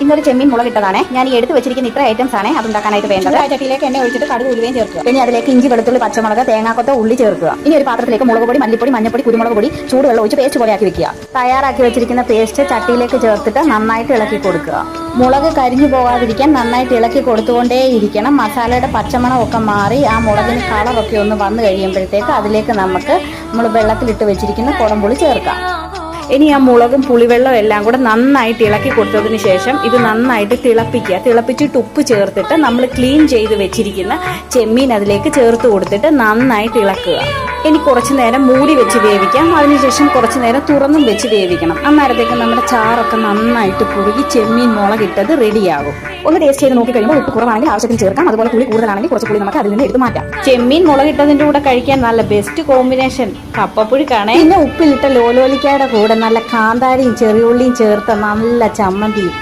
ഇന്നൊരു ചെമ്മീൻ മുളകിട്ടതാണ്. ഞാൻ ഈ എടുത്ത് വെച്ചിരിക്കുന്ന ഇത്ര ഐറ്റംസ് ആണ് അതുണ്ടാക്കാനായിട്ട് വേണ്ടത്. ചട്ടിയിലേക്ക് എണ്ണ ഒഴിച്ചിട്ട് കടുക് ഉലുവയും ചേർക്കുക. പിന്നെ അതിലേക്ക് ഇഞ്ചി, വെളുത്തുള്ളി, പച്ചമുളക്, തേങ്ങാക്കൊത്ത, ഉള്ളി ചേർക്കുക. ഇനി ഒരു പാത്രത്തിലേക്ക് മുളക് പൊടി, മല്ലിപ്പൊടി, മഞ്ഞപ്പൊടി, കുരുമുളക് പൊടി, ചൂടുവെള്ളം ഒഴിച്ച് പേസ്റ്റ് പോലെ ആക്കി വെക്കുക. തയ്യാറാക്കി വെച്ചിരിക്കുന്ന പേസ്റ്റ് ചട്ടിയിലേക്ക് ചേർത്തിട്ട് നന്നായിട്ട് ഇളക്കി കൊടുക്കുക. മുളക് കരിഞ്ഞു പോകാതിരിക്കാൻ നന്നായിട്ട് ഇളക്കി കൊടുത്തുകൊണ്ടേയിരിക്കണം. മസാലയുടെ പച്ചമണം ഒക്കെ മാറി ആ മുളകിന് കളറൊക്കെ ഒന്ന് വന്നു കഴിയുമ്പോഴത്തേക്ക് അതിലേക്ക് നമ്മൾ വെള്ളത്തിലിട്ട് വെച്ചിരിക്കുന്ന കുടംപുളി ചേർക്കാം. ഇനി ആ മുളകും പുളിവെള്ളം എല്ലാം കൂടെ നന്നായിട്ട് ഇളക്കി കൊടുത്തതിന് ശേഷം ഇത് നന്നായിട്ട് തിളപ്പിക്കുക. തിളപ്പിച്ചിട്ട് ഉപ്പ് ചേർത്തിട്ട് നമ്മൾ ക്ലീൻ ചെയ്ത് വെച്ചിരിക്കുന്ന ചെമ്മീൻ അതിലേക്ക് ചേർത്ത് കൊടുത്തിട്ട് നന്നായിട്ട് ഇളക്കുക. ഇനി കുറച്ച് നേരം മൂടി വെച്ച് വേവിക്കാം. അതിനുശേഷം കുറച്ച് നേരം തുറന്നും വെച്ച് വേവിക്കണം. അന്നേരത്തേക്ക് നമ്മുടെ ചാറൊക്കെ നന്നായിട്ട് കുറുകി ചെമ്മീൻ മുളകിട്ടത് റെഡിയാകും. ഒന്ന് ടേസ്റ്റ് ചെയ്ത് നോക്കി കഴിയുമ്പോൾ ഉപ്പ് കുറവാണെങ്കിൽ ആവശ്യത്തിന് ചേർക്കാം. അതുപോലെ പുളി കൂടുതലാണെങ്കിൽ കുറച്ച് പുളി നമുക്ക് അതിൽ നിന്ന് എടുത്ത് മാറ്റാം. ചെമ്മീൻ മുളകിട്ടതിൻ്റെ കൂടെ കഴിക്കാൻ നല്ല ബെസ്റ്റ് കോമ്പിനേഷൻ കപ്പപ്പുഴുക്കാണ്. പിന്നെ ഉപ്പിലിട്ട ലോലോലിക്കയുടെ കൂടെ നല്ല കാന്താരിയും ചെറിയുള്ളിയും ചേർത്ത നല്ല ചമ്മന്തിയും